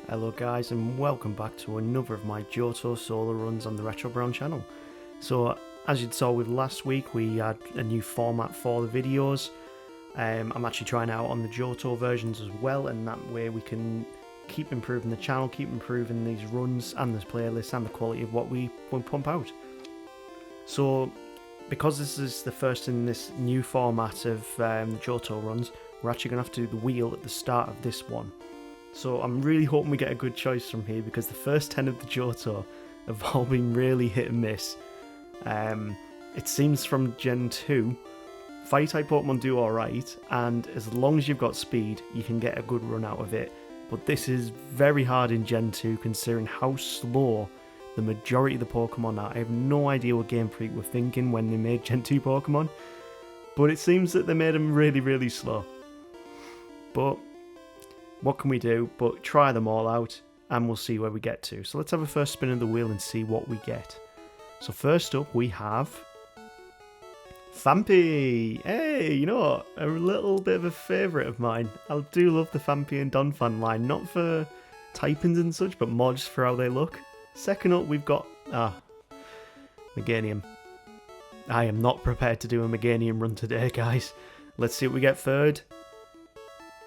Hello guys and welcome back to another of my Johto Solo Runs on the RetroBrown channel. So as you saw with last week, we had a new format for the videos. I'm actually trying out on the Johto versions as well, and that way we can keep improving the channel, keep improving these runs and this playlist and the quality of what we pump out. So because this is the first in this new format of the Johto runs, we're actually going to have to do the wheel at the start of this one. So I'm really hoping we get a good choice from here, because the first 10 of the Johto have all been really hit and miss. It seems from Gen 2, Fire-type Pokemon do alright, and as long as you've got speed, you can get a good run out of it. But this is very hard in Gen 2, considering how slow the majority of the Pokemon are. I have no idea what Game Freak were thinking when they made Gen 2 Pokemon, but it seems that they made them really, really slow. But what can we do but try them all out, and we'll see where we get to. So let's have a first spin of the wheel and see what we get. So first up we have Phanpy. Hey, you know what? A little bit of a favourite of mine. I do love the Phanpy and Donphan line, not for typings and such, but more just for how they look. Second up we've got Meganium. I am not prepared to do a Meganium run today, guys. Let's see what we get third.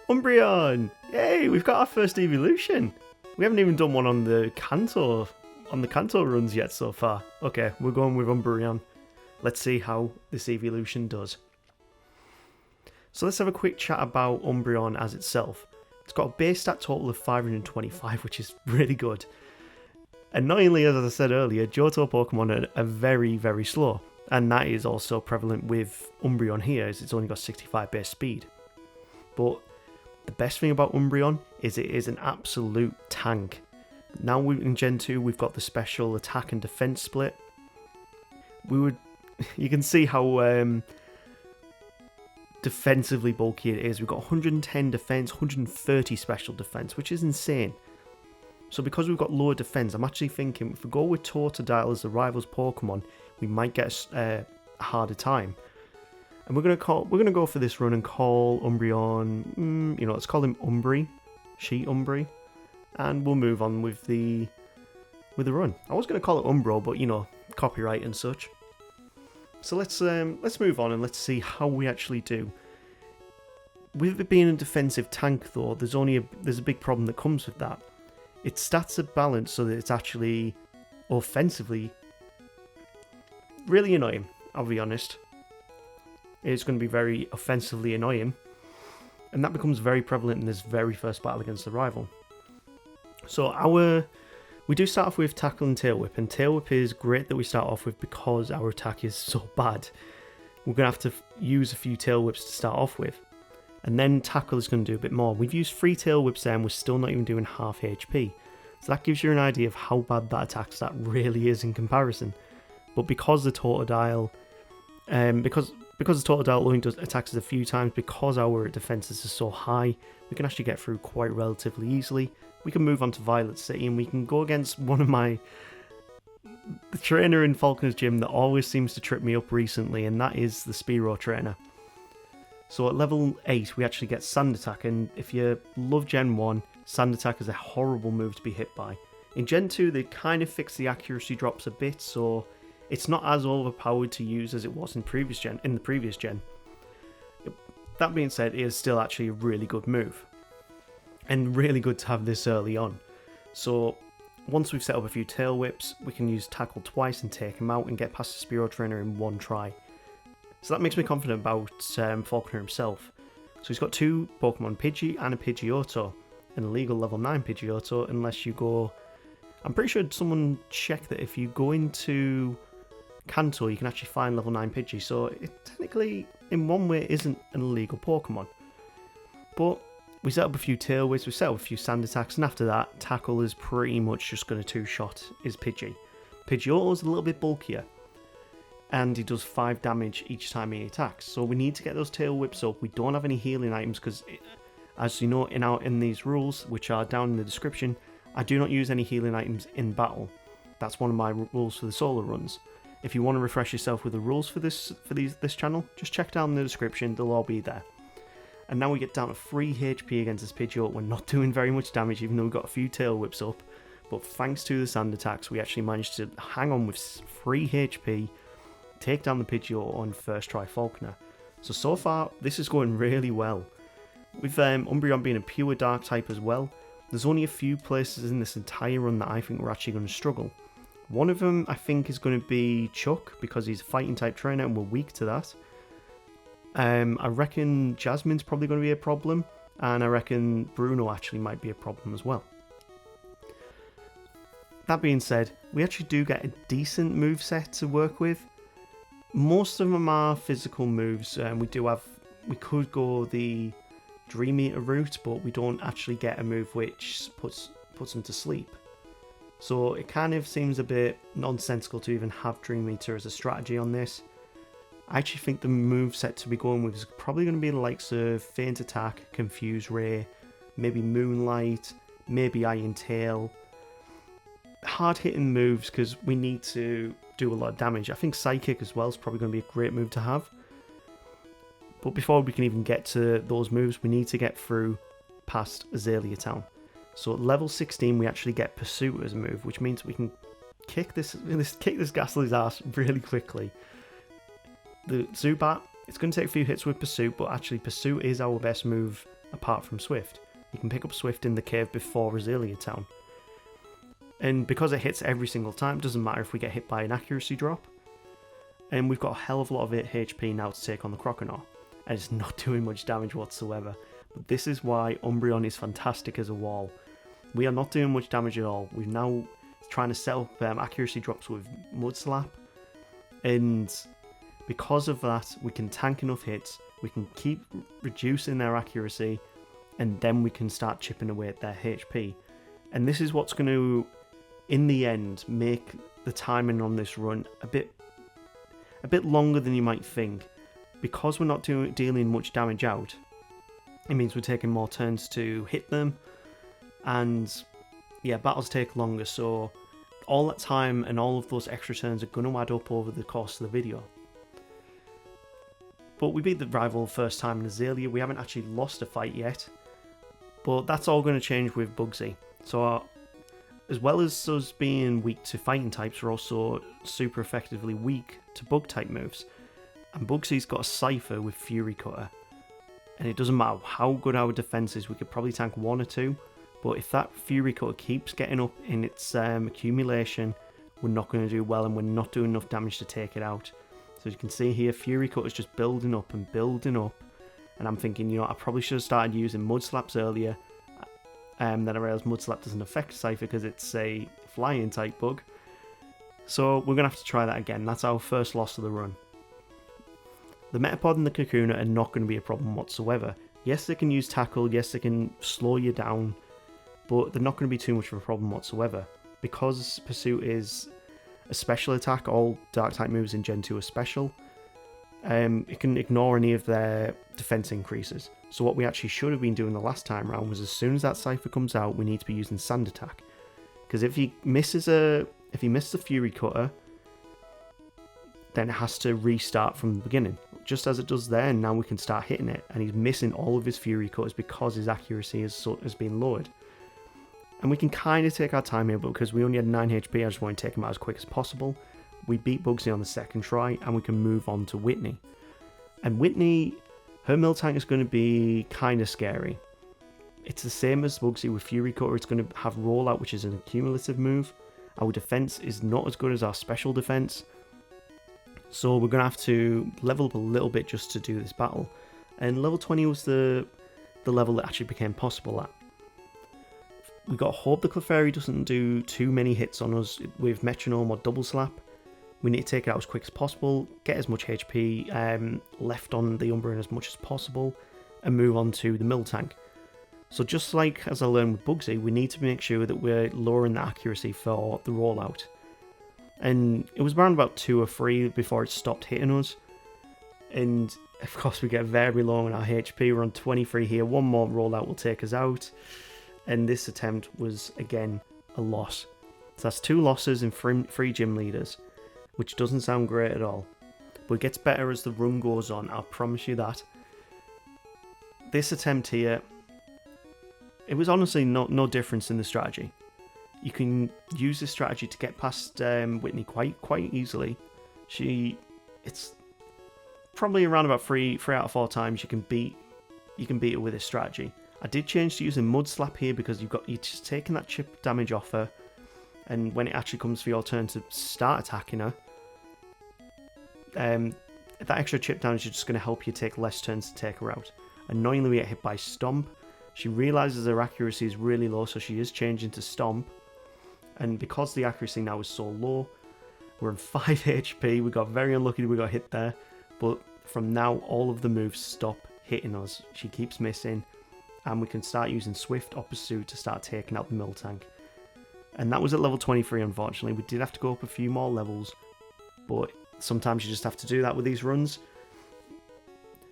Umbreon! Yay, we've got our first evolution. We haven't even done one on the Kanto runs yet so far. Okay, we're going with Umbreon. Let's see how this evolution does. So let's have a quick chat about Umbreon as itself. It's got a base stat total of 525, which is really good. Annoyingly, as I said earlier, Johto Pokemon are very, very slow. And that is also prevalent with Umbreon here, as it's only got 65 base speed. But the best thing about Umbreon is it is an absolute tank. Now in Gen 2 we've got the special attack and defense split. You can see how defensively bulky it is. We've got 110 defense, 130 special defense, which is insane. So because we've got lower defense, I'm actually thinking if we go with Totodile as the rival's Pokemon, we might get a harder time. And we're gonna go for this run and call Umbreon. Let's call him Umbri, and we'll move on with the run. I was gonna call it Umbro, but copyright and such. So let's move on and let's see how we actually do. With it being a defensive tank, though, there's a big problem that comes with that. Its stats are balanced so that it's actually offensively really annoying. I'll be honest. It's going to be very offensively annoying, and that becomes very prevalent in this very first battle against the rival. So we do start off with Tackle and Tail Whip, and Tail Whip is great that we start off with because our attack is so bad. We're going to have to use a few Tail Whips to start off with, and then Tackle is going to do a bit more. We've used 3 Tail Whips there and we're still not even doing half HP, so that gives you an idea of how bad that attack stat really is in comparison. But because the Totodile, because the Totodile only does attacks us a few times, because our defenses are so high, we can actually get through quite relatively easily. We can move on to Violet City and we can go against one of the trainer in Falconer's Gym that always seems to trip me up recently, and that is the Spearow trainer. So at level 8 we actually get Sand Attack, and if you love Gen 1, Sand Attack is a horrible move to be hit by. In Gen 2 they kind of fixed the accuracy drops a bit, so it's not as overpowered to use as it was in the previous gen. That being said, it is still actually a really good move, and really good to have this early on. So once we've set up a few Tail Whips, we can use Tackle twice and take him out and get past the Spearow trainer in one try. So that makes me confident about Falconer himself. So he's got 2 Pokemon, Pidgey and a Pidgeotto, an illegal level 9 Pidgeotto unless you go... I'm pretty sure someone checked that if you go into Kanto, you can actually find level 9 Pidgey, so it technically, in one way, isn't an illegal Pokemon. But we set up a few Tail Whips, we set up a few Sand Attacks, and after that, Tackle is pretty much just going to 2-shot his Pidgey. Pidgeotto is a little bit bulkier, and he does 5 damage each time he attacks, so we need to get those Tail Whips up. We don't have any healing items, because, as you know, in these rules, which are down in the description, I do not use any healing items in battle. That's one of my rules for the solo runs. If you want to refresh yourself with the rules for this channel, just check down in the description, they'll all be there. And now we get down to 3 HP against this Pidgeot. We're not doing very much damage, even though we've got a few tail whips up. But thanks to the sand attacks, we actually managed to hang on with 3 HP, take down the Pidgeot on first try Falconer. So far, this is going really well. With Umbreon being a pure dark type as well, there's only a few places in this entire run that I think we're actually going to struggle. One of them, I think, is going to be Chuck, because he's a fighting type trainer and we're weak to that. I reckon Jasmine's probably going to be a problem, and I reckon Bruno actually might be a problem as well. That being said, we actually do get a decent moveset to work with. Most of them are physical moves, and we could go the Dream Eater route, but we don't actually get a move which puts them to sleep. So it kind of seems a bit nonsensical to even have Dream Eater as a strategy on this. I actually think the moveset to be going with is probably going to be the likes of Feint Attack, Confuse Ray, maybe Moonlight, maybe Iron Tail. Hard hitting moves because we need to do a lot of damage. I think Psychic as well is probably going to be a great move to have. But before we can even get to those moves, we need to get through past Azalea Town. So at level 16 we actually get Pursuit as a move, which means we can kick this Gastly's ass really quickly. The Zubat, it's going to take a few hits with Pursuit, but actually Pursuit is our best move apart from Swift. You can pick up Swift in the cave before Azalea Town. And because it hits every single time, it doesn't matter if we get hit by an accuracy drop. And we've got a hell of a lot of HP now to take on the Croconaw. And it's not doing much damage whatsoever. But this is why Umbreon is fantastic as a wall. We are not doing much damage at all. We're now trying to set up accuracy drops with Mud Slap. And because of that, we can tank enough hits, we can keep reducing their accuracy, and then we can start chipping away at their HP. And this is what's going to, in the end, make the timing on this run a bit longer than you might think. Because we're not dealing much damage out, it means we're taking more turns to hit them, and yeah, battles take longer, so all that time and all of those extra turns are going to add up over the course of the video. But we beat the rival first time in Azalea. We haven't actually lost a fight yet, but that's all going to change with Bugsy. So as well as us being weak to fighting types, we're also super effectively weak to bug type moves. And Bugsy's got a Cypher with Fury Cutter, and it doesn't matter how good our defense is, we could probably tank 1 or 2, but if that Fury Cutter keeps getting up in its accumulation, we're not going to do well, and we're not doing enough damage to take it out. So as you can see here, Fury Cutter's just building up and building up, and I'm thinking, you know, I probably should have started using Mud Slaps earlier. Then I realised Mud Slap doesn't affect Cypher because it's a flying type bug. So we're going to have to try that again. That's our first loss of the run. The Metapod and the Kakuna are not going to be a problem whatsoever. Yes, they can use Tackle, yes, they can slow you down, but they're not going to be too much of a problem whatsoever. Because Pursuit is a special attack, all Dark type moves in Gen 2 are special, it can ignore any of their defense increases. So what we actually should have been doing the last time round was, as soon as that Cypher comes out, we need to be using Sand Attack. Because if he misses the Fury Cutter, then it has to restart from the beginning. Just as it does there, and now we can start hitting it. And he's missing all of his Fury Cutters because his accuracy has been lowered. And we can kind of take our time here, but because we only had 9 HP, I just want to take him out as quick as possible. We beat Bugsy on the second try, and we can move on to Whitney. And Whitney, her Miltank is going to be kind of scary. It's the same as Bugsy with Fury Cutter. It's going to have Rollout, which is an accumulative move. Our defense is not as good as our special defense, so we're going to have to level up a little bit just to do this battle. And level 20 was the level that actually became possible at. We got to hope the Clefairy doesn't do too many hits on us with Metronome or Double Slap. We need to take it out as quick as possible, get as much HP left on the Umbreon as much as possible, and move on to the Miltank. So just like as I learned with Bugsy, we need to make sure that we're lowering the accuracy for the rollout. And it was around about 2 or 3 before it stopped hitting us. And of course we get very low on our HP, we're on 23 here, one more rollout will take us out. And this attempt was, again, a loss. So that's 2 losses in 3 gym leaders, which doesn't sound great at all. But it gets better as the run goes on, I'll promise you that. this attempt here, it was honestly no difference in the strategy. You can use this strategy to get past Whitney quite easily. It's probably around about three out of 4 times you can beat her with this strategy. I did change to using Mud Slap here because you're just taking that chip damage off her, and when it actually comes for your turn to start attacking her, that extra chip damage is just going to help you take less turns to take her out. Annoyingly, we get hit by Stomp. She realizes her accuracy is really low, so she is changing to Stomp. And because the accuracy now is so low, we're on 5 HP. We got very unlucky we got hit there. But from now, all of the moves stop hitting us. She keeps missing. And we can start using Swift or Pursuit to start taking out the Miltank. And that was at level 23, unfortunately. We did have to go up a few more levels. But sometimes you just have to do that with these runs.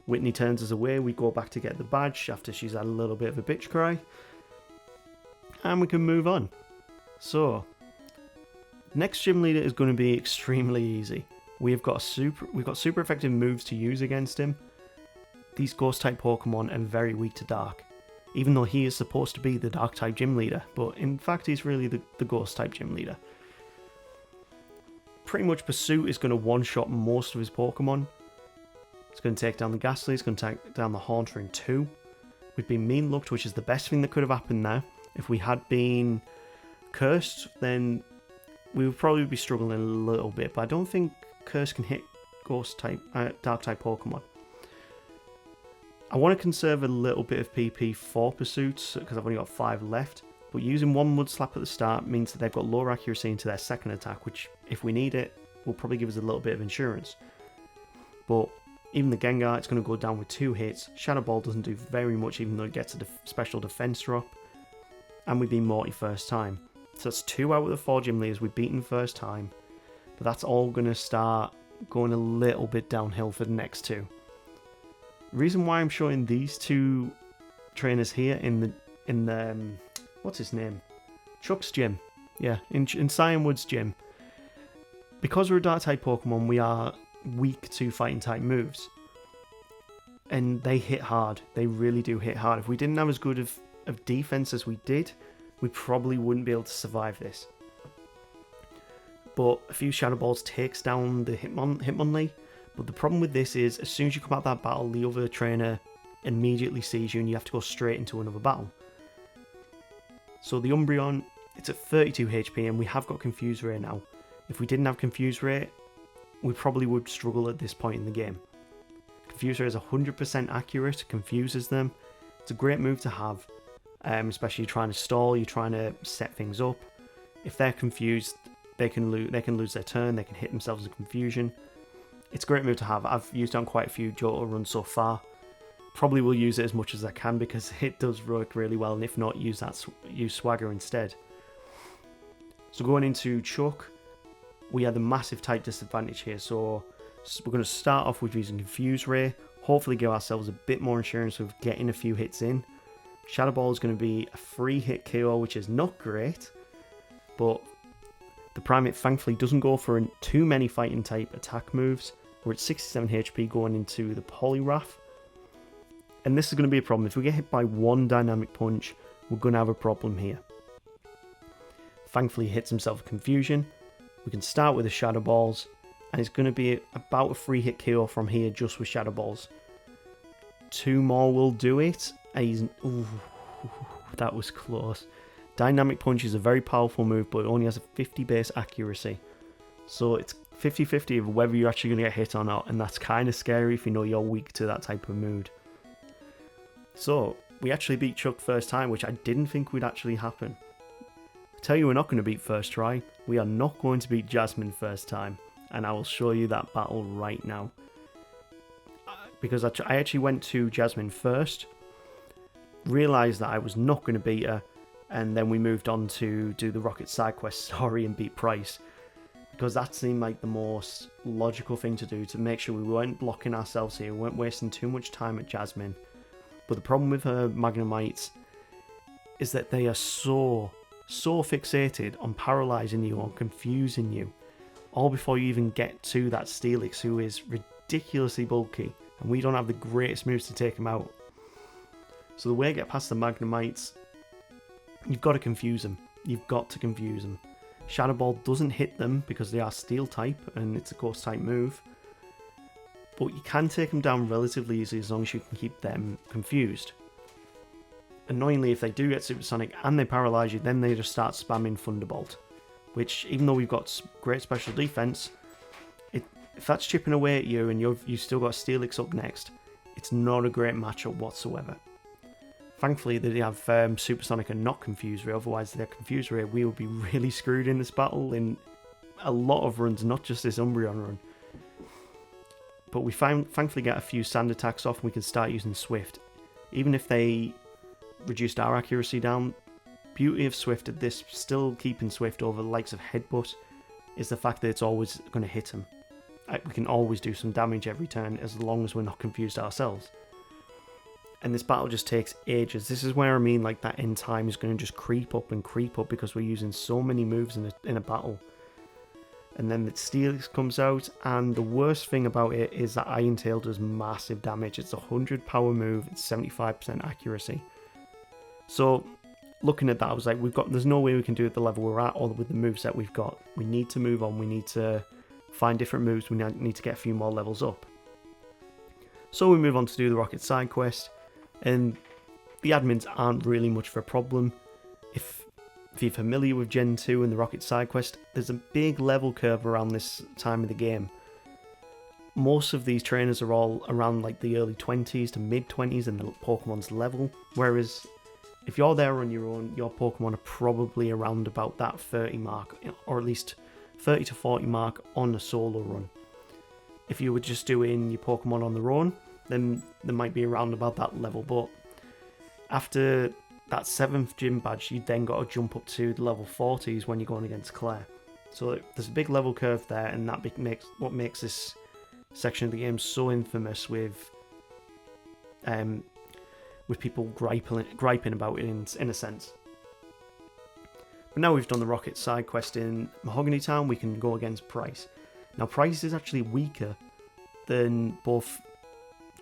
Whitney turns us away. We go back to get the badge after she's had a little bit of a bitch cry. And we can move on. So, next gym leader is going to be extremely easy. We've got super effective moves to use against him. These ghost type Pokemon are very weak to dark, even though he is supposed to be the dark type gym leader, but in fact he's really the ghost type gym leader. Pretty much Pursuit is going to one-shot most of his Pokemon. It's going to take down the Ghastly, it's going to take down the Haunter in 2. We've been mean lucked, which is the best thing that could have happened there. If we had been cursed, then we would probably be struggling a little bit, but I don't think Curse can hit ghost type, dark type Pokemon. I want to conserve a little bit of PP for Pursuits because I've only got 5 left, but using one Mud Slap at the start means that they've got lower accuracy into their second attack, which if we need it will probably give us a little bit of insurance. But even the Gengar, it's going to go down with 2 hits. Shadow Ball doesn't do very much even though it gets a special defense drop, and we've been Morty first time. So that's 2 out of the 4 gym leaders we've beaten first time, but that's all going to start going a little bit downhill for the next 2. The reason why I'm showing these 2 trainers here in the what's his name? Chuck's gym. Yeah, in Cyanwood's gym. Because we're a dark type Pokemon, we are weak to fighting type moves. And they hit hard. They really do hit hard. If we didn't have as good of defense as we did, we probably wouldn't be able to survive this. But a few Shadow Balls takes down the Hitmonlee. But the problem with this is, as soon as you come out of that battle, the other trainer immediately sees you and you have to go straight into another battle. So the Umbreon, it's at 32 HP and we have got Confuse Ray now. If we didn't have Confuse Ray, we probably would struggle at this point in the game. Confuse Ray is 100% accurate, confuses them. It's a great move to have, especially trying to stall, you're trying to set things up. If they're confused, they can lose their turn, they can hit themselves with confusion. It's a great move to have. I've used it on quite a few Johto runs so far. Probably will use it as much as I can because it does work really well, and if not, use Swagger instead. So going into Chuck, we had a massive type disadvantage here, so we're going to start off with using Confuse Ray, hopefully give ourselves a bit more insurance of getting a few hits in. Shadow Ball is going to be a 3-hit KO, which is not great, but the Primate thankfully doesn't go for too many fighting type attack moves. We're at 67 HP going into the Poliwrath. And this is going to be a problem. If we get hit by one Dynamic Punch, we're going to have a problem here. Thankfully he hits himself with Confusion. We can start with the Shadow Balls. And it's going to be about a 3-hit KO from here just with Shadow Balls. 2 more will do it. And ooh, that was close. Dynamic Punch is a very powerful move, but it only has a 50 base accuracy. So it's 50-50 of whether you're actually going to get hit or not, and that's kind of scary if you know you're weak to that type of mood. So, we actually beat Chuck first time, which I didn't think would actually happen. I tell you we're not going to beat first try, we are not going to beat Jasmine first time, and I will show you that battle right now. Because I actually went to Jasmine first, realised that I was not going to beat her, and then we moved on to do the Rocket Side Quest story and beat Price. Because that seemed like the most logical thing to do, to make sure we weren't blocking ourselves here, we weren't wasting too much time at Jasmine. But the problem with her Magnemites is that they are so fixated on paralysing you, on confusing you, all before you even get to that Steelix, who is ridiculously bulky, and we don't have the greatest moves to take him out. So the way to get past the Magnemites, you've got to confuse them. You've got to confuse them. Shadow Ball doesn't hit them because they are Steel type and it's a Ghost type move. But you can take them down relatively easily as long as you can keep them confused. Annoyingly, if they do get Supersonic and they paralyze you, then they just start spamming Thunderbolt. Which, even though we've got great special defense, if that's chipping away at you and you've still got Steelix up next, it's not a great matchup whatsoever. Thankfully, they have Supersonic and not Confuse Ray, otherwise their Confuse Ray, we would be really screwed in this battle in a lot of runs, not just this Umbreon run. But we thankfully get a few sand attacks off and we can start using Swift. Even if they reduced our accuracy down, beauty of Swift at this, still keeping Swift over the likes of Headbutt, is the fact that it's always going to hit him. We can always do some damage every turn as long as we're not confused ourselves. And this battle just takes ages. This is where I mean like that end time is going to just creep up because we're using so many moves in a battle. And then the Steelix comes out, and the worst thing about it is that Iron Tail does massive damage. It's a 100 power move, it's 75% accuracy. So looking at that, I was like, there's no way we can do it at the level we're at or with the moveset we've got. We need to move on, we need to find different moves, we need to get a few more levels up. So we move on to do the Rocket side quest, and the admins aren't really much of a problem. If you're familiar with Gen 2 and the Rocket side quest, there's a big level curve around this time of the game. Most of these trainers are all around like the early 20s to mid 20s and the Pokemon's level, whereas if you're there on your own, your Pokemon are probably around about that 30 mark, or at least 30 to 40 mark on a solo run. If you were just doing your Pokemon on their own, then they might be around about that level, but after that 7th gym badge, you then got to jump up to the level 40s when you're going against Claire. So there's a big level curve there, and that makes this section of the game so infamous with people griping about it in a sense. But now we've done the Rocket side quest in Mahogany Town, we can go against Price. Now Price is actually weaker than both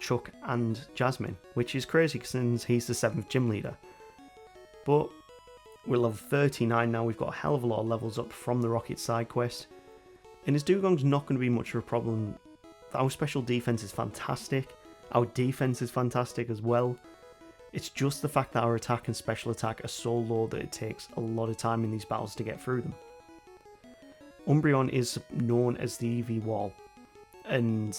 Chuck and Jasmine, which is crazy since he's the 7th gym leader. But we're level 39 now, we've got a hell of a lot of levels up from the Rocket side quest. And his Dugong's not going to be much of a problem. Our special defense is fantastic, our defense is fantastic as well. It's just the fact that our attack and special attack are so low that it takes a lot of time in these battles to get through them. Umbreon is known as the EV wall, and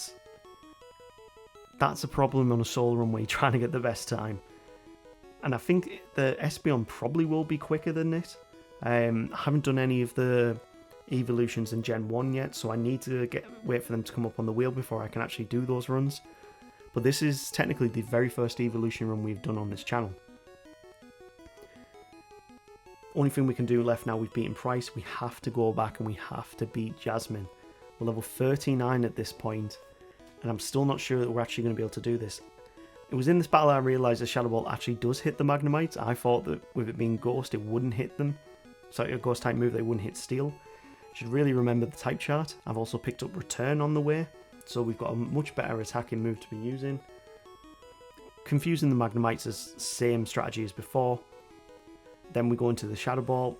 that's a problem on a solo run where you're trying to get the best time. And I think the Espeon probably will be quicker than it. I haven't done any of the evolutions in Gen 1 yet, so I need to wait for them to come up on the wheel before I can actually do those runs. But this is technically the very first evolution run we've done on this channel. Only thing we can do left now, we've beaten Price, we have to go back and we have to beat Jasmine. We're level 39 at this point, and I'm still not sure that we're actually going to be able to do this. It was in this battle I realised the Shadow Ball actually does hit the Magnemites. I thought that with it being Ghost it wouldn't hit them. So a Ghost type move, they wouldn't hit Steel. Should really remember the type chart. I've also picked up Return on the way, so we've got a much better attacking move to be using. Confusing the Magnemites is the same strategy as before. Then we go into the Shadow Ball.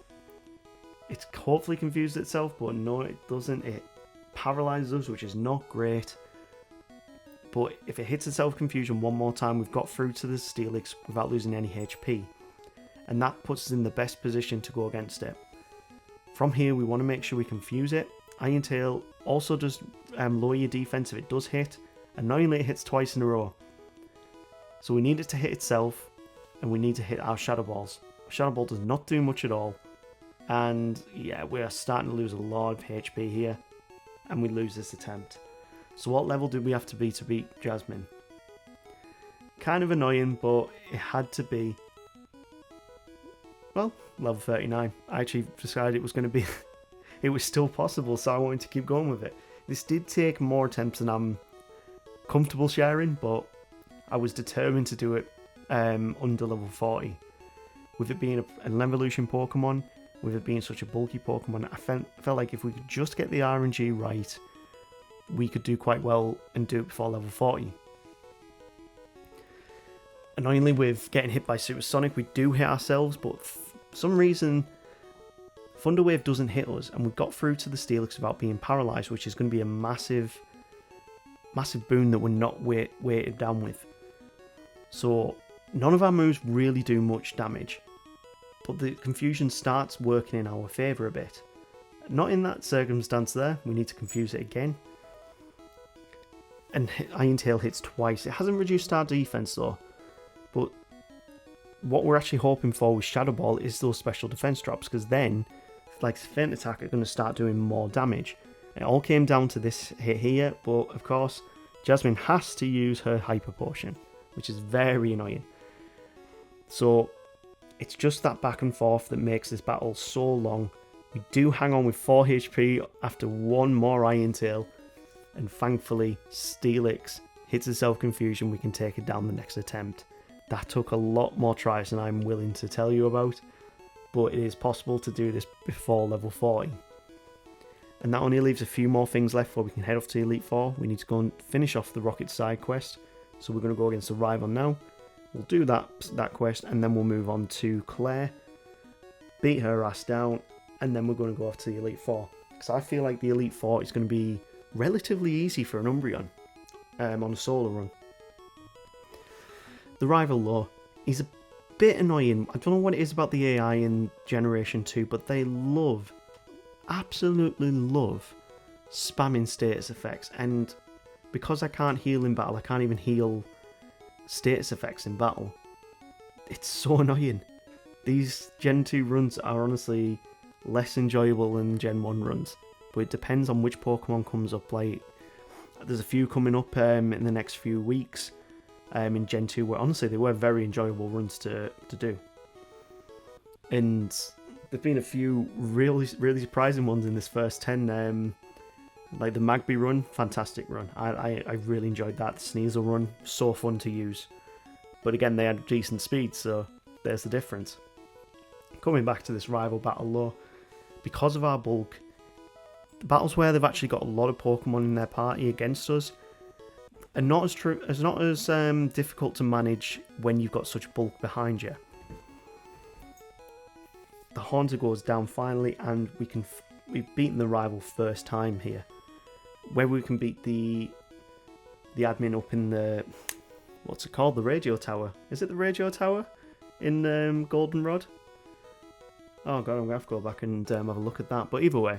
It's hopefully confused itself, but no it doesn't. It paralyzes us, which is not great. But if it hits itself confusion one more time, we've got through to the Steelix without losing any HP. And that puts us in the best position to go against it. From here, we want to make sure we confuse it. Iron Tail also does lower your defense if it does hit. Annoyingly, it hits twice in a row. So we need it to hit itself, and we need to hit our Shadow Balls. Shadow Ball does not do much at all. And yeah, we're starting to lose a lot of HP here. And we lose this attempt. So what level did we have to beat Jasmine? Kind of annoying, but it had to be, well, level 39. I actually decided it was going to be, it was still possible, so I wanted to keep going with it. This did take more attempts than I'm comfortable sharing, but I was determined to do it under level 40. With it being an evolution Pokemon, with it being such a bulky Pokemon, I felt like if we could just get the RNG right, we could do quite well and do it before level 40. Annoyingly, with getting hit by Supersonic, we do hit ourselves, but for some reason, Thunder Wave doesn't hit us, and we got through to the Steelix without being paralysed, which is going to be a massive boon that we're not weighted down with. So, none of our moves really do much damage, but the confusion starts working in our favour a bit. Not in that circumstance there, we need to confuse it again. And Iron Tail hits twice. It hasn't reduced our defense though, but what we're actually hoping for with Shadow Ball is those special defense drops, because then, like Feint Attack, are going to start doing more damage. It all came down to this hit here, but of course, Jasmine has to use her Hyper Potion, which is very annoying. So, it's just that back and forth that makes this battle so long. We do hang on with 4 HP after one more Iron Tail, and thankfully, Steelix hits a Self-Confusion, we can take it down the next attempt. That took a lot more tries than I'm willing to tell you about, but it is possible to do this before level 40. And that only leaves a few more things left before we can head off to Elite 4. We need to go and finish off the Rocket side quest, so we're going to go against the rival now. We'll do that quest, and then we'll move on to Claire, beat her ass down, and then we're going to go off to the Elite 4. Because I feel like the Elite 4 is going to be relatively easy for an Umbreon on a solo run. The rival though is a bit annoying. I don't know what it is about the AI in Generation 2, but they absolutely love spamming status effects, and because I can't heal in battle, I can't even heal status effects in battle. It's so annoying. These Gen 2 runs are honestly less enjoyable than Gen 1 runs, but it depends on which Pokemon comes up. Like, there's a few coming up in the next few weeks in Gen 2 where honestly they were very enjoyable runs to do. And there've been a few really surprising ones in this first 10, like the Magby run, fantastic run. I really enjoyed that. The Sneasel run, so fun to use. But again, they had decent speed, so there's the difference. Coming back to this rival battle though, because of our bulk, the battles where they've actually got a lot of Pokemon in their party against us are not as difficult to manage when you've got such bulk behind you. The Haunter goes down finally, and we've beaten the rival first time here. Where we can beat the admin up in the, what's it called, the radio tower. Is it the radio tower in Goldenrod? Oh god, I'm going to have to go back and have a look at that. But either way,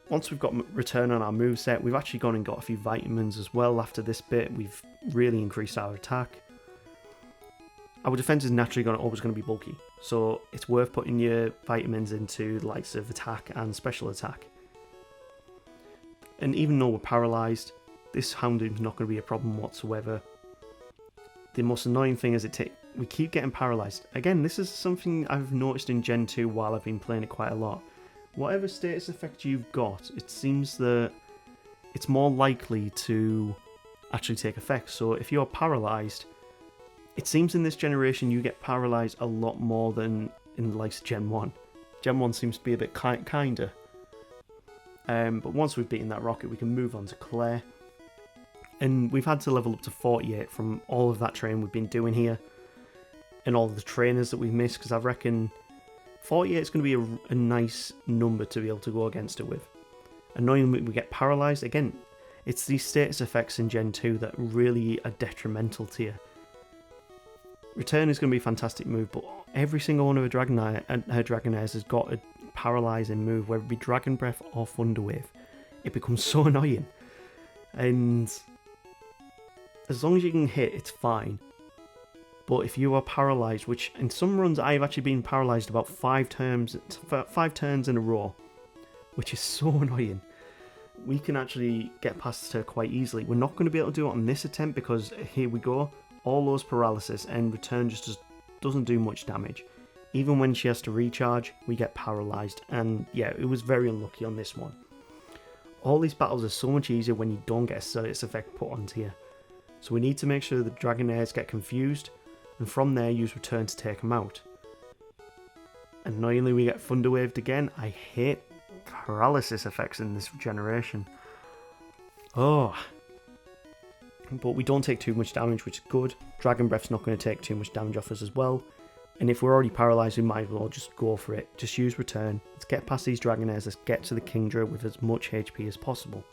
once we've got return on our moveset, we've actually gone and got a few vitamins as well after this bit. We've really increased our attack. Our defense is naturally always going to be bulky, so it's worth putting your vitamins into the likes of attack and special attack. And even though we're paralysed, this Houndoom's not going to be a problem whatsoever. The most annoying thing is we keep getting paralysed. Again, this is something I've noticed in Gen 2 while I've been playing it quite a lot. Whatever status effect you've got, it seems that it's more likely to actually take effect. So if you're paralysed, it seems in this generation you get paralysed a lot more than in the likes of Gen 1. Gen 1 seems to be a bit kinder. But once we've beaten that Rocket, we can move on to Claire. And we've had to level up to 48 from all of that training we've been doing here, and all the trainers that we've missed, because I reckon 48 is going to be a nice number to be able to go against it with. Annoyingly, we get paralysed. Again, it's these status effects in Gen 2 that really are detrimental to you. Return is going to be a fantastic move, but every single one of her Dragonairs has got a paralysing move, whether it be Dragon Breath or Thunder Wave. It becomes so annoying. And as long as you can hit, it's fine. But if you are paralysed, which in some runs I've actually been paralysed about 5 turns in a row, which is so annoying. We can actually get past her quite easily. We're not going to be able to do it on this attempt because here we go, all those paralysis, and Return just doesn't do much damage. Even when she has to recharge, we get paralysed, and yeah, it was very unlucky on this one. All these battles are so much easier when you don't get a status effect put onto you. So we need to make sure the Dragonairs get confused, and from there use Return to take them out. Annoyingly, we get Thunder Waved again. I hate paralysis effects in this generation. Oh. But we don't take too much damage, which is good. Dragon Breath's not going to take too much damage off us as well. And if we're already paralysed, we might as well just go for it. Just use Return. Let's get past these Dragonairs. Let's get to the Kingdra with as much HP as possible.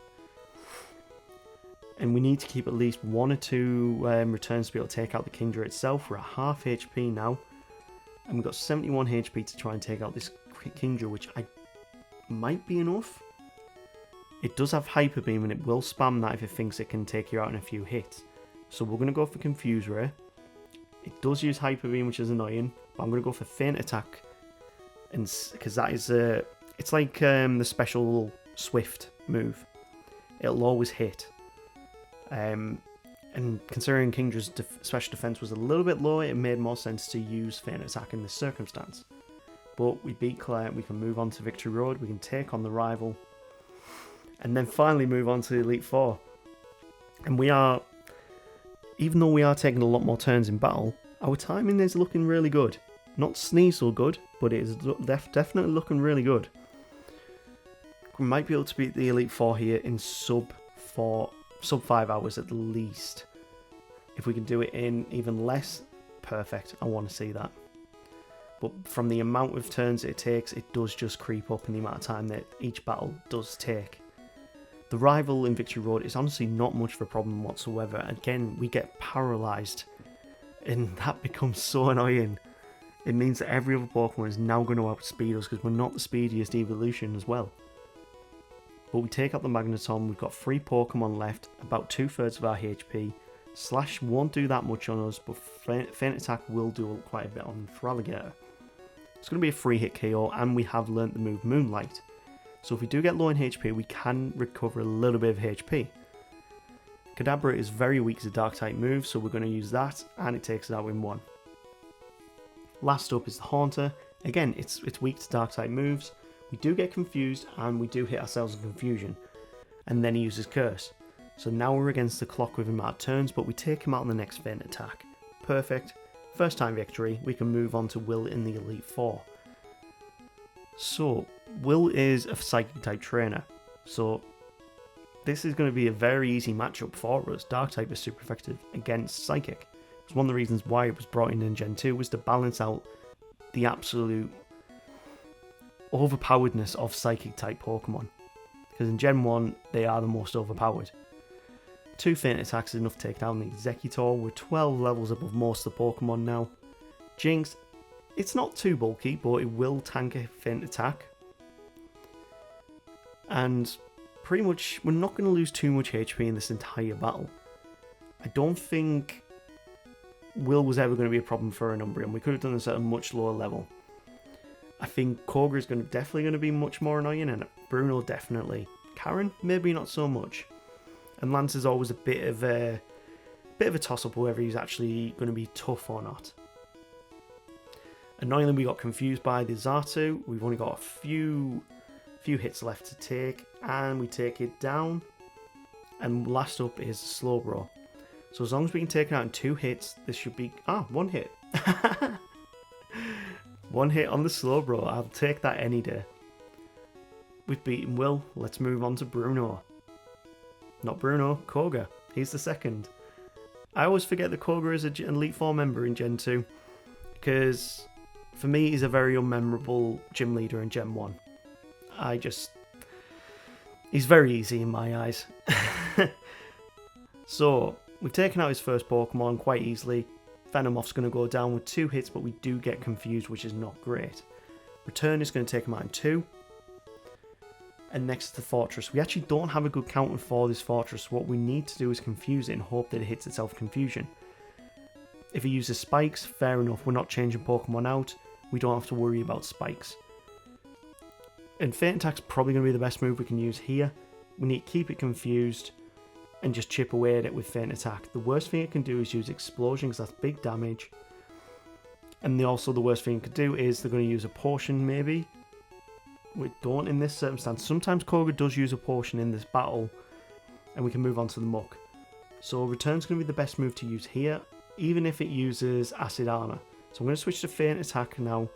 And we need to keep at least 1 or 2 returns to be able to take out the Kingdra itself. We're at half HP now. And we've got 71 HP to try and take out this Kingdra, which might be enough. It does have Hyper Beam, and it will spam that if it thinks it can take you out in a few hits. So we're going to go for Confuse Ray. It does use Hyper Beam, which is annoying, but I'm going to go for Feint Attack, and because that is it's like the special Swift move. It'll always hit. And considering Kingdra's special defense was a little bit low, it made more sense to use Feint Attack in this circumstance. But we beat Claire. We can move on to Victory Road. We can take on the rival, and then finally move on to the Elite Four. And we are. Even though we are taking a lot more turns in battle, our timing is looking really good. Not Sneasel good, but it is definitely looking really good. We might be able to beat the Elite Four here in sub 5 hours at least. If we can do it in even less, perfect. I want to see that. But from the amount of turns it takes, it does just creep up in the amount of time that each battle does take. The rival in Victory Road is honestly not much of a problem whatsoever. Again, we get paralysed, and that becomes so annoying. It means that every other Pokemon is now going to outspeed us because we're not the speediest evolution as well. But we take out the Magneton. We've got 3 Pokemon left, about 2/3 of our HP. Slash won't do that much on us, but Feint Attack will do quite a bit on Feraligatr. It's going to be a 3-hit KO, and we have learnt the move Moonlight. So if we do get low in HP, we can recover a little bit of HP. Kadabra is very weak to Dark-type moves, so we're going to use that, and it takes it out in 1. Last up is the Haunter. Again, it's weak to Dark-type moves. We do get confused, and we do hit ourselves in confusion. And then he uses Curse. So now we're against the clock with him out of turns, but we take him out on the next Feint Attack. Perfect. First time victory. We can move on to Will in the Elite Four. So, Will is a Psychic-type trainer, so this is going to be a very easy matchup for us. Dark-type is super effective against Psychic. It's one of the reasons why it was brought in Gen 2 was to balance out the absolute overpoweredness of Psychic-type Pokemon. Because in Gen 1, they are the most overpowered. 2 Feint Attacks is enough to take down the Exeggutor. We're 12 levels above most of the Pokemon now. Jinx. It's not too bulky, but it will tank a Feint Attack. And pretty much, we're not going to lose too much HP in this entire battle. I don't think Will was ever going to be a problem for an Umbreon. We could have done this at a much lower level. I think Koga is definitely going to be much more annoying, and Bruno definitely. Karen, maybe not so much. And Lance is always a bit of a toss-up whether he's actually going to be tough or not. Annoyingly, we got confused by the Xatu. We've only got a few hits left to take, and we take it down. And last up is Slowbro. So as long as we can take it out in 2 hits, this should be... 1 hit. 1 hit on the Slowbro. I'll take that any day. We've beaten Will. Let's move on to Bruno. Not Bruno, Koga. He's the second. I always forget that Koga is an Elite Four member in Gen 2. Because... for me, he's a very unmemorable gym leader in Gen 1. He's very easy in my eyes. So, we've taken out his first Pokemon quite easily. Venomoth's going to go down with 2 hits, but we do get confused, which is not great. Return is going to take him out in 2. And next to the Fortress. We actually don't have a good counter for this Fortress. What we need to do is confuse it and hope that it hits itself confusion. If he uses Spikes, fair enough. We're not changing Pokemon out. We don't have to worry about Spikes. And Feint Attack's probably going to be the best move we can use here. We need to keep it confused and just chip away at it with Feint Attack. The worst thing it can do is use Explosion, because that's big damage. And also the worst thing it could do is they're going to use a Potion maybe. We don't in this circumstance. Sometimes Koga does use a Potion in this battle, and we can move on to the Muck. So Return's going to be the best move to use here, even if it uses Acid Armor. So I'm going to switch to Feint Attack now.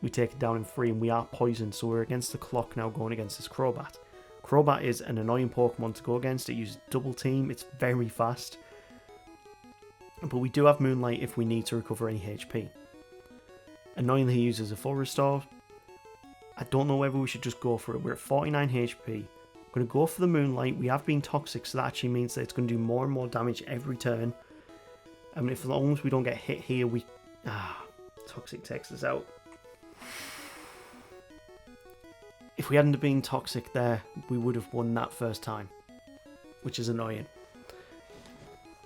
We take it down in 3, and we are poisoned, so we're against the clock now going against this Crobat. Crobat is an annoying Pokemon to go against. It uses Double Team. It's very fast. but we do have Moonlight if we need to recover any HP. Annoyingly, he uses a full restore. I don't know whether we should just go for it. We're at 49 HP. I'm going to go for the Moonlight. We have been toxic, so that actually means that it's going to do more and more damage every turn. I mean, as long as we don't get hit here, we... Toxic takes us out. If we hadn't been toxic there, we would have won that first time, which is annoying.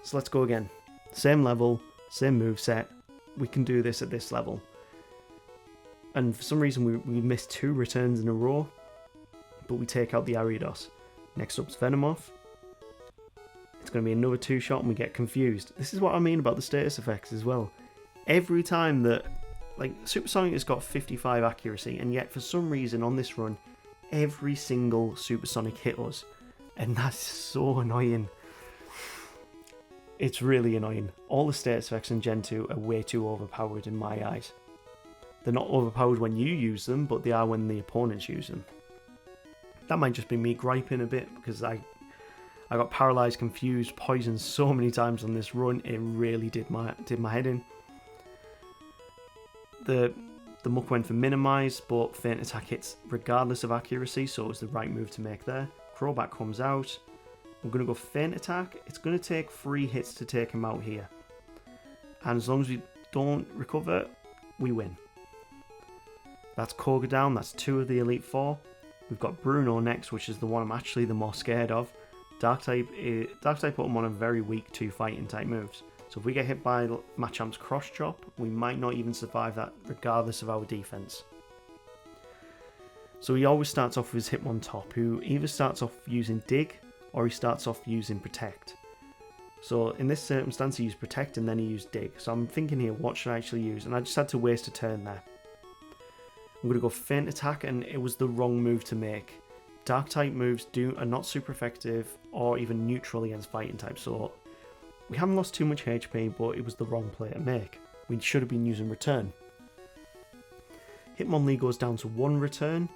So let's go again. Same level, same moveset. We can do this at this level. And for some reason we missed 2 returns in a row, but we take out the Ariados. Next up's Venomoth. It's going to be another 2-shot and we get confused. This is what I mean about the status effects as well. Every time that, like, Supersonic has got 55 accuracy, and yet for some reason on this run, every single Supersonic hit us. And that's so annoying. It's really annoying. All the status effects in Gen 2 are way too overpowered in my eyes. They're not overpowered when you use them, but they are when the opponents use them. That might just be me griping a bit, because I got paralysed, confused, poisoned so many times on this run, it really did my head in. The Muck went for Minimise, but Feint Attack hits regardless of accuracy, so it was the right move to make there. Crobat comes out. We're going to go Feint Attack. It's going to take 3 hits to take him out here. And as long as we don't recover, we win. That's Koga down, that's 2 of the Elite 4. We've got Bruno next, which is the one I'm actually the most scared of. Dark-type put him on a very weak 2 fighting type moves. So if we get hit by Machamp's Cross Chop, we might not even survive that regardless of our defense. So he always starts off with his Hitmontop, who either starts off using Dig or he starts off using Protect. So in this circumstance he used Protect and then he used Dig. So I'm thinking here, what should I actually use? And I just had to waste a turn there. I'm going to go Feint Attack, and it was the wrong move to make. Dark type moves are not super effective or even neutral against fighting types, so we haven't lost too much HP, but it was the wrong play to make. We should have been using Return. Hitmonlee goes down to 1 return.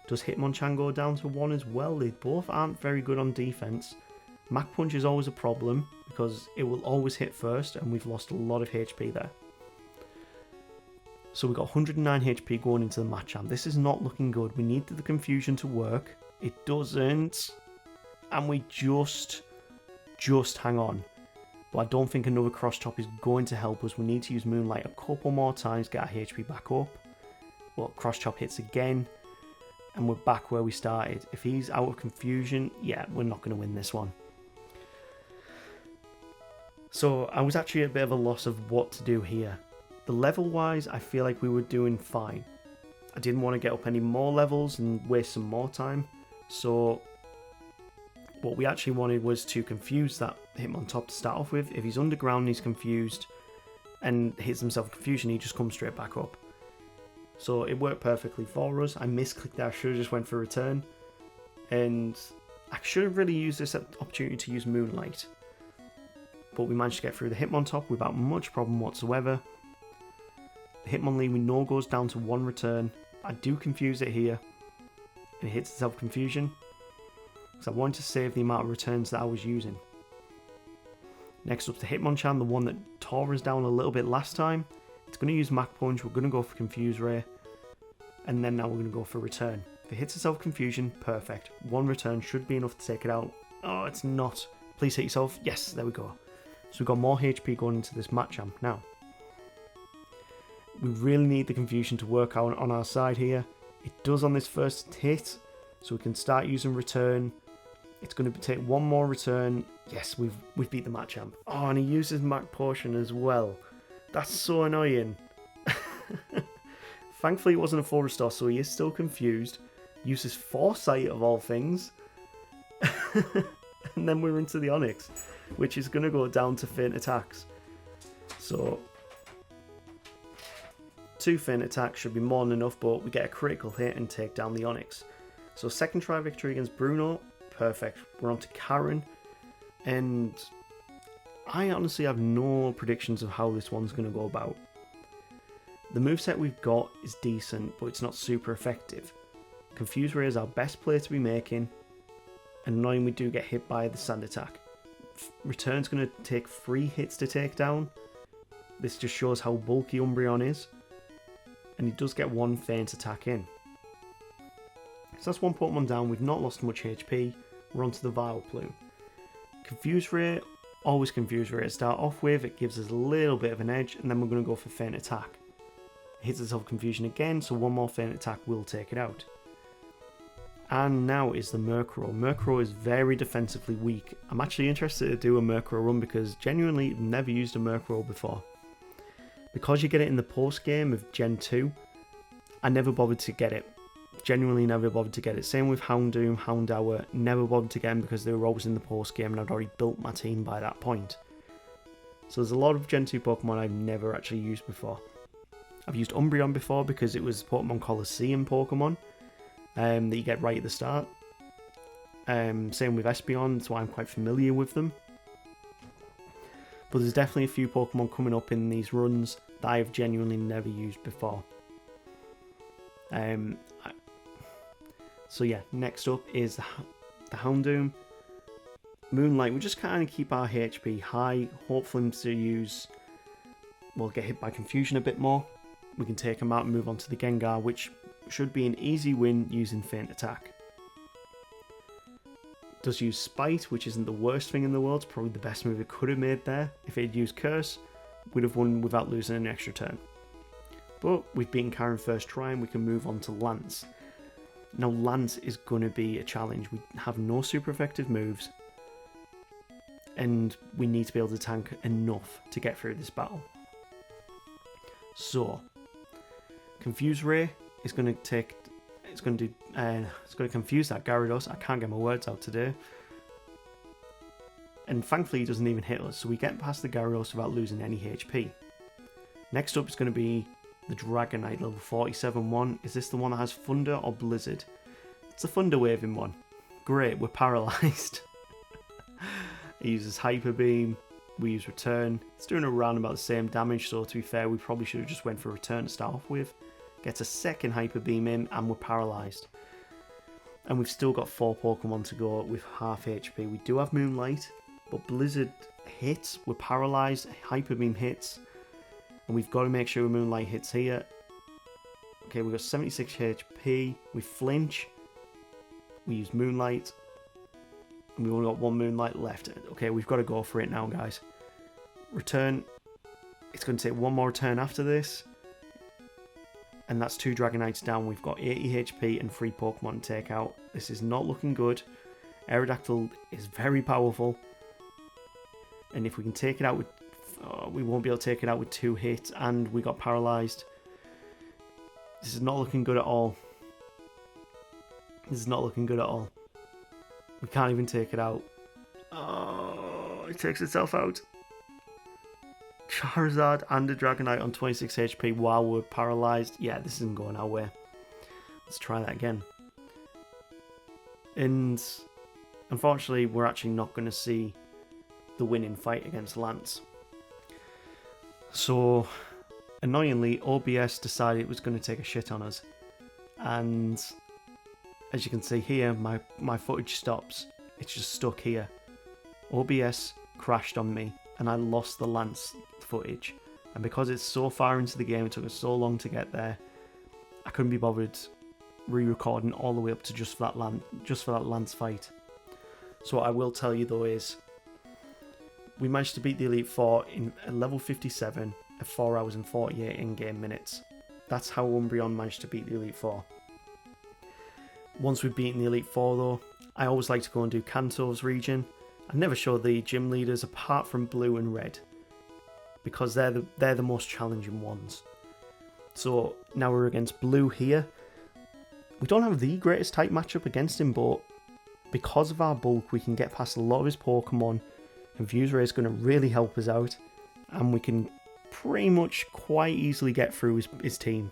Does Hitmonchan go down to 1 as well? They both aren't very good on defense. Mach Punch is always a problem because it will always hit first, and we've lost a lot of HP there. So we got 109 HP going into the Machamp. This is not looking good. We need the confusion to work. It doesn't. And we just hang on. But I don't think another Cross Chop is going to help us. We need to use Moonlight a couple more times, get our HP back up. But Cross Chop hits again. And we're back where we started. If he's out of confusion, yeah, we're not going to win this one. So I was actually at a bit of a loss of what to do here. The level wise, I feel like we were doing fine. I didn't want to get up any more levels and waste some more time. So what we actually wanted was to confuse that Hitmontop to start off with. If he's underground and he's confused and hits himself with confusion, he just comes straight back up. So it worked perfectly for us. I misclicked there. I should have just went for Return. And I should have really used this opportunity to use Moonlight. But we managed to get through the Hitmontop without much problem whatsoever. The Hitmonlee we know goes down to 1 return. I do confuse it here. And it hits itself confusion. Because I wanted to save the amount of returns that I was using. Next up to Hitmonchan, the one that tore us down a little bit last time. It's going to use Mach Punch. We're going to go for Confuse Ray. And then now we're going to go for Return. If it hits itself confusion, perfect. 1 return should be enough to take it out. Oh, it's not. Please hit yourself. Yes, there we go. So we've got more HP going into this Machamp now. We really need the confusion to work out on our side here. It does on this first hit, so we can start using Return. It's going to take 1 more return. Yes, we've beat the Machamp. Oh, and he uses Mach Potion as well. That's so annoying. Thankfully, it wasn't a full restore, so he is still confused. Uses Foresight of all things. And then we're into the Onix, which is going to go down to Feint Attacks. So 2 Feint Attacks should be more than enough, but we get a critical hit and take down the Onix. So second try victory against Bruno, perfect. We're on to Karen, and I honestly have no predictions of how this one's going to go about. The moveset we've got is decent, but it's not super effective. Confuse Ray is our best play to be making, and annoying we do get hit by the Sand Attack. Return's going to take 3 hits to take down. This just shows how bulky Umbreon is. And he does get 1 feint attack in. So that's 1 Pokemon down. We've not lost much HP. We're on to the Vileplume. Confuse Ray. Always Confuse Ray to start off with. It gives us a little bit of an edge. And then we're going to go for feint attack. It hits itself Confusion again. So 1 more feint attack will take it out. And now is the Murkrow. Murkrow is very defensively weak. I'm actually interested to do a Murkrow run because genuinely I've never used a Murkrow before. Because you get it in the post game of Gen 2, I never bothered to get it. Genuinely never bothered to get it. Same with Houndoom, Houndour, never bothered to get them because they were always in the post game and I'd already built my team by that point. So there's a lot of Gen 2 Pokemon I've never actually used before. I've used Umbreon before because it was Pokemon Colosseum Pokemon that you get right at the start. Same with Espeon, so I'm quite familiar with them. But there's definitely a few Pokemon coming up in these runs that I have genuinely never used before. So yeah, next up is the Houndoom. Moonlight, we just kind of keep our HP high, hope for him to use, well, get hit by Confusion a bit more. We can take him out and move on to the Gengar, which should be an easy win using feint attack. Does use Spite, which isn't the worst thing in the world, it's probably the best move it could have made there. If it had used Curse, we'd have won without losing an extra turn. But we've beaten Karen first try and we can move on to Lance. Now Lance is going to be a challenge. We have no super effective moves and we need to be able to tank enough to get through this battle. So, Confuse Ray is going to it's going to confuse that Gyarados. I can't get my words out today. And thankfully he doesn't even hit us, so we get past the Gyarados without losing any HP. Next up is going to be the Dragonite, level 47 one. Is this the one that has Thunder or Blizzard? It's the Thunder Waving one. Great, we're paralysed. It uses Hyper Beam, we use Return. It's doing around about the same damage, so to be fair, we probably should have just went for Return to start off with. Gets a second Hyper Beam in, and we're paralysed. And we've still got 4 Pokemon to go with half HP. We do have Moonlight, but Blizzard hits, we're paralysed, Hyper Beam hits, and we've got to make sure Moonlight hits here. Okay, we've got 76 HP, we flinch, we use Moonlight, and we've only got 1 Moonlight left. Okay, we've got to go for it now, guys. Return, it's going to take 1 more turn after this, and that's 2 Dragonites down. We've got 80 HP and 3 Pokemon to take out. This is not looking good. Aerodactyl is very powerful, and if we can take it out with we won't be able to take it out with 2 hits, and we got paralysed. This is not looking good at all. This is not looking good at all. We can't even take it out. Oh, it takes itself out. Charizard and a Dragonite on 26 HP while we're paralysed. Yeah, this isn't going our way. Let's try that again. And unfortunately, we're actually not going to see the winning fight against Lance. So, annoyingly, OBS decided it was going to take a shit on us. And as you can see here, my footage stops. It's just stuck here. OBS crashed on me and I lost the Lance footage. And because it's so far into the game, it took us so long to get there, I couldn't be bothered re-recording all the way up to just for that Lance fight. So what I will tell you though is, we managed to beat the Elite Four at level 57 at 4 hours and 48 in-game minutes. That's how Umbreon managed to beat the Elite Four. Once we've beaten the Elite Four though, I always like to go and do Kanto's region. I never show the gym leaders apart from Blue and Red, because they're the most challenging ones. So now we're against Blue here. We don't have the greatest type matchup against him, but because of our bulk, we can get past a lot of his Pokemon. Confuse Ray is going to really help us out, and we can pretty much quite easily get through his team.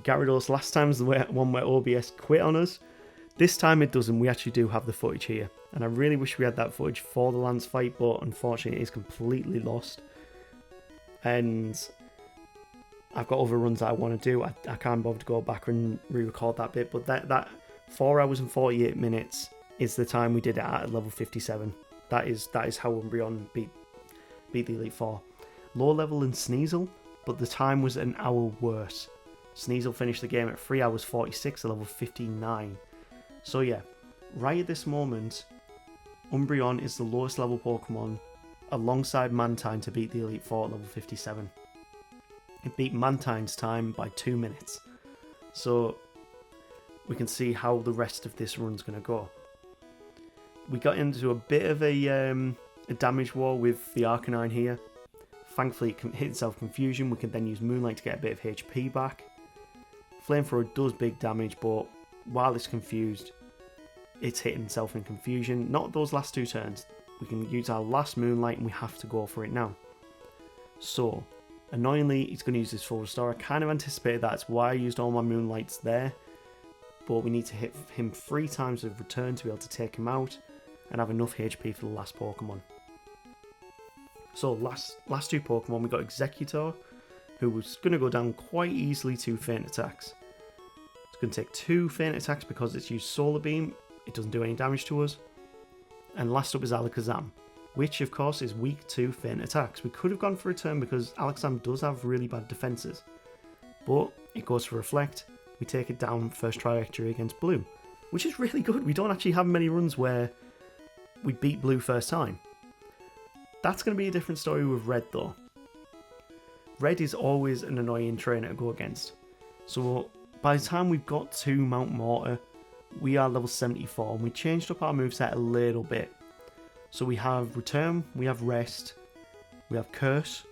Gyarados last time was the one where OBS quit on us. This time it doesn't. We actually do have the footage here, and I really wish we had that footage for the Lance fight, but unfortunately it is completely lost. And I've got other runs that I want to do. I can't bother to go back and re-record that bit, but that 4 hours and 48 minutes is the time we did it at level 57. That is how Umbreon beat the Elite Four. Lower level than Sneasel, but the time was an hour worse. Sneasel finished the game at 3 hours 46 at level 59. So yeah, right at this moment, Umbreon is the lowest level Pokemon alongside Mantine to beat the Elite Four at level 57. It beat Mantine's time by 2 minutes. So we can see how the rest of this run's going to go. We got into a bit of a damage war with the Arcanine here. Thankfully it hit itself Confusion. We can then use Moonlight to get a bit of HP back. Flamethrower does big damage, but while it's confused, it's hitting itself in Confusion. Not those last 2 turns. We can use our last Moonlight and we have to go for it now. So, annoyingly, he's going to use his full restore. I kind of anticipated that. That's why I used all my Moonlights there. But we need to hit him 3 times with Return to be able to take him out and have enough HP for the last Pokemon. So, last 2 Pokemon, we got Executor, who was going to go down quite easily to Feint Attacks. It's going to take 2 Feint Attacks because it's used Solar Beam. It doesn't do any damage to us. And last up is Alakazam, which of course is weak to Feint Attacks. We could have gone for Return because Alakazam does have really bad defenses. But it goes for Reflect. We take it down first trajectory against Blue, which is really good. We don't actually have many runs where we beat Blue first time. That's going to be a different story with Red though. Red is always an annoying trainer to go against. So by the time we've got to Mount Mortar, we are level 74 and we changed up our moveset a little bit. So we have Return, we have Rest, we have Curse,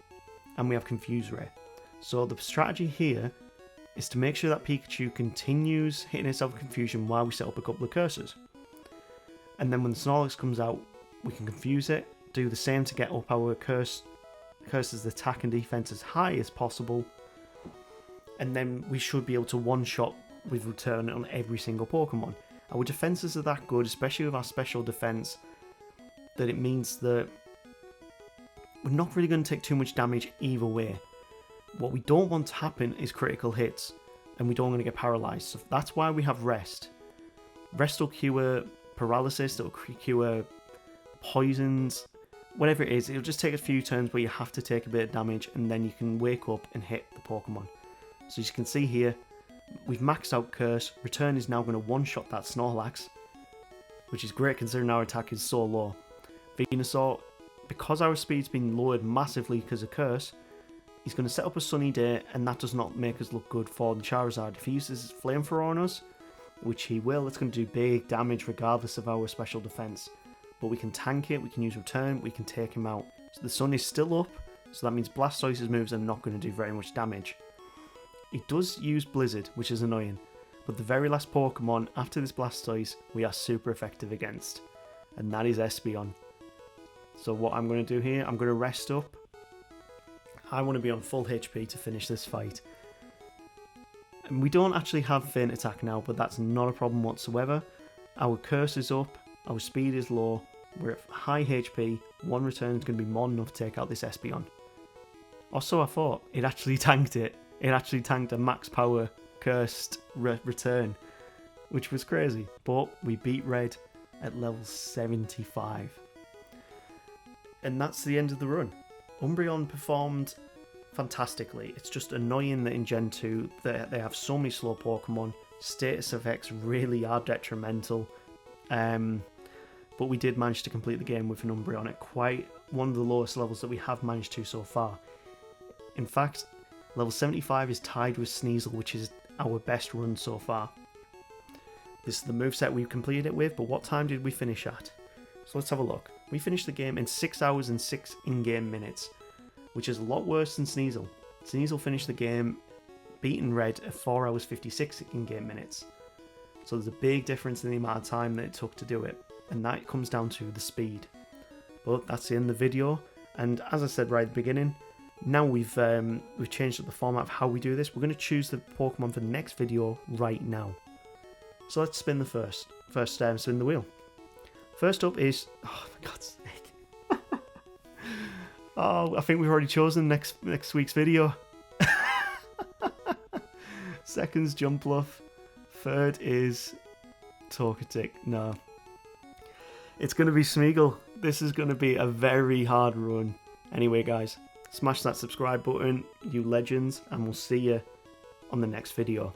and we have Confuse Ray. So the strategy here is to make sure that Pikachu continues hitting itself with Confusion while we set up a couple of curses. And then when the Snorlax comes out, we can confuse it, do the same to get up our curse's attack and defense as high as possible, and then we should be able to one-shot with Return on every single Pokemon. Our defenses are that good, especially with our special defense, that it means that we're not really going to take too much damage either way. What we don't want to happen is critical hits, and we don't want to get paralyzed. So that's why we have Rest. Rest will cure paralysis, it'll cure poisons, whatever it is. It'll just take a few turns where you have to take a bit of damage, and then you can wake up and hit the Pokemon. So as you can see here, we've maxed out Curse. Return is now going to one-shot that Snorlax, which is great considering our attack is so low. Venusaur, because our speed's been lowered massively because of Curse, he's going to set up a Sunny Day, and that does not make us look good for the Charizard. If he uses his Flamethrower on us, which he will, it's going to do big damage regardless of our special defense. But we can tank it, we can use Return, we can take him out. So the sun is still up, so that means Blastoise's moves are not going to do very much damage. It does use Blizzard, which is annoying, but the very last Pokemon after this Blastoise we are super effective against, and that is Espeon. So what I'm going to do here, I'm going to rest up. I want to be on full HP to finish this fight. And we don't actually have Feint Attack now, but that's not a problem whatsoever. Our Curse is up, our speed is low, we're at high HP, one Return is going to be more than enough to take out this Espeon. Or so I thought, it actually tanked it. It actually tanked a max power cursed Return, which was crazy. But we beat Red at level 75. And that's the end of the run. Umbreon performed fantastically. It's just annoying that in Gen 2 they have so many slow Pokemon. Status effects really are detrimental. But we did manage to complete the game with an Umbreon at quite one of the lowest levels that we have managed to so far. In fact, level 75 is tied with Sneasel, which is our best run so far. This is the moveset we completed it with, but what time did we finish at? So let's have a look. We finished the game in 6 hours and 6 in-game minutes, which is a lot worse than Sneasel. Sneasel finished the game beating Red at 4 hours 56 in-game minutes. So there's a big difference in the amount of time that it took to do it, and that comes down to the speed. But that's the end of the video, and as I said right at the beginning, now we've changed up the format of how we do this. We're going to choose the Pokemon for the next video right now. So let's spin the first spin the wheel. First up is, oh for God's sake. Oh, I think we've already chosen next week's video. Second's Jumpluff. Third is Torkotic. No. It's going to be Smeagol. This is going to be a very hard run. Anyway, guys, smash that subscribe button, you legends, and we'll see you on the next video.